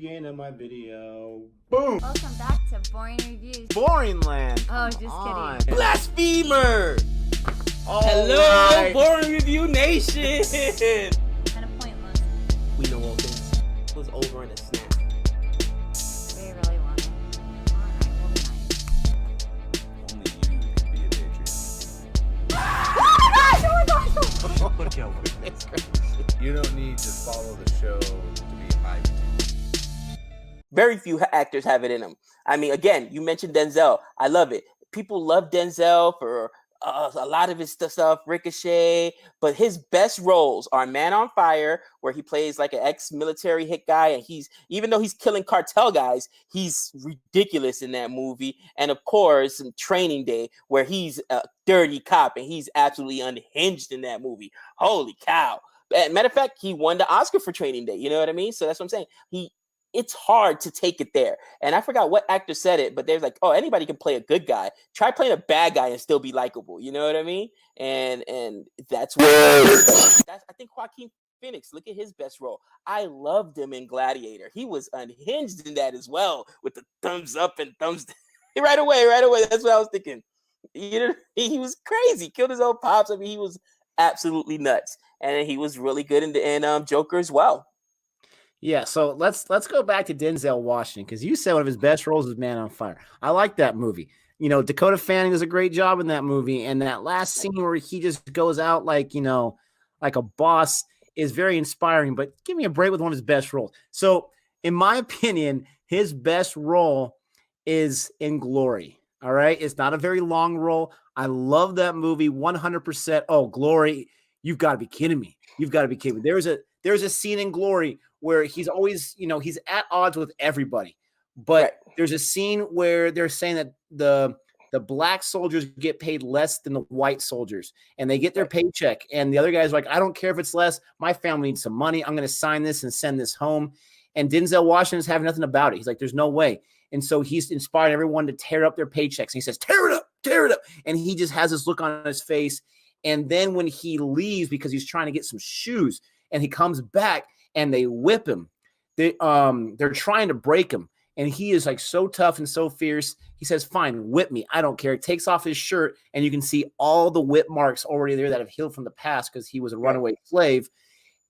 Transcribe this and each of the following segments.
Beginning of my video. Boom! Welcome back to Boring Reviews. Boring land. Oh, just on. kidding. Blasphemer! Hello, Alright. Boring Review Nation! Kind of pointless. We know all things. It was over in a snap. We really want it. Alright, we'll be nice. Only you can be a Patreon. Oh my gosh! Look over. It's crazy. You don't need to follow the show to be hyped. Very few actors have it in them. I mean, again, you mentioned Denzel. I love it. People love Denzel for a lot of his stuff, Ricochet, but his best roles are Man on Fire, where he plays like an ex-military hit guy, and even though he's killing cartel guys, he's ridiculous in that movie. And of course, in Training Day, where he's a dirty cop and he's absolutely unhinged in that movie. Holy cow. Matter of fact, he won the Oscar for Training Day. You know what I mean? So that's what I'm saying. It's hard to take it there. And I forgot what actor said it, but they're like, oh, anybody can play a good guy. Try playing a bad guy and still be likable. You know what I mean? And that's what I think Joaquin Phoenix, look at his best role. I loved him in Gladiator. He was unhinged in that as well, with the thumbs up and thumbs down. Right away. That's what I was thinking. You know, he was crazy. Killed his own pops. I mean, he was absolutely nuts. And he was really good in Joker as well. Yeah, so let's go back to Denzel Washington, because you said one of his best roles was Man on Fire. I like that movie. You know, Dakota Fanning does a great job in that movie, and that last scene where he just goes out like, you know, like a boss is very inspiring. But give me a break with one of his best roles. So, in my opinion, his best role is in Glory. All right, it's not a very long role. I love that movie 100%. Oh, Glory! You've got to be kidding me. You've got to be kidding me. There's a scene in Glory where he's always, you know, he's at odds with everybody. But Right. There's a scene where they're saying that the black soldiers get paid less than the white soldiers, and they get their paycheck. And the other guy's like, I don't care if it's less. My family needs some money. I'm going to sign this and send this home. And Denzel Washington's having nothing about it. He's like, there's no way. And so he's inspiring everyone to tear up their paychecks. And he says, tear it up, tear it up. And he just has this look on his face. And then when he leaves because he's trying to get some shoes, and he comes back and they whip him, they're trying to break him. And he is like so tough and so fierce. He says, fine, whip me. I don't care. He takes off his shirt, and you can see all the whip marks already there that have healed from the past because he was a runaway slave.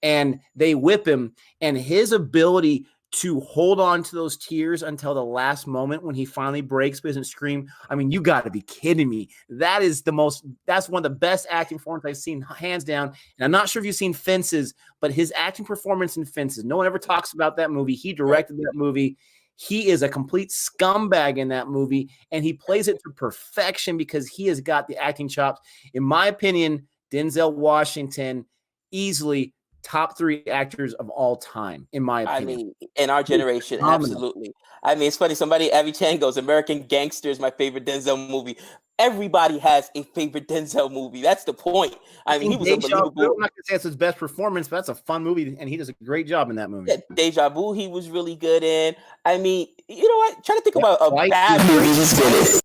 And they whip him, and his ability to hold on to those tears until the last moment when he finally breaks but doesn't scream. I mean, you got to be kidding me. That's one of the best acting performances I've seen, hands down. And I'm not sure if you've seen Fences, but his acting performance in Fences, no one ever talks about that movie. He directed that movie. He is a complete scumbag in that movie, and he plays it to perfection because he has got the acting chops. In my opinion, Denzel Washington, easily top 3 actors of all time, in my opinion. I mean, in our generation, absolutely. I mean, it's funny. Somebody, Abby Chan goes, American Gangster is my favorite Denzel movie. Everybody has a favorite Denzel movie. That's the point. I mean, he was unbelievable. I'm not going to say it's his best performance, but that's a fun movie, and he does a great job in that movie. Yeah, Deja Vu, he was really good in. I mean, you know what? Trying to think about a bad movie he's been in.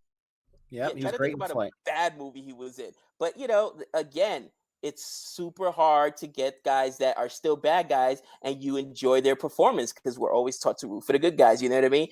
Yeah, he was great in Flight. A bad movie he was in. But, you know, again, it's super hard to get guys that are still bad guys and you enjoy their performance because we're always taught to root for the good guys. You know what I mean?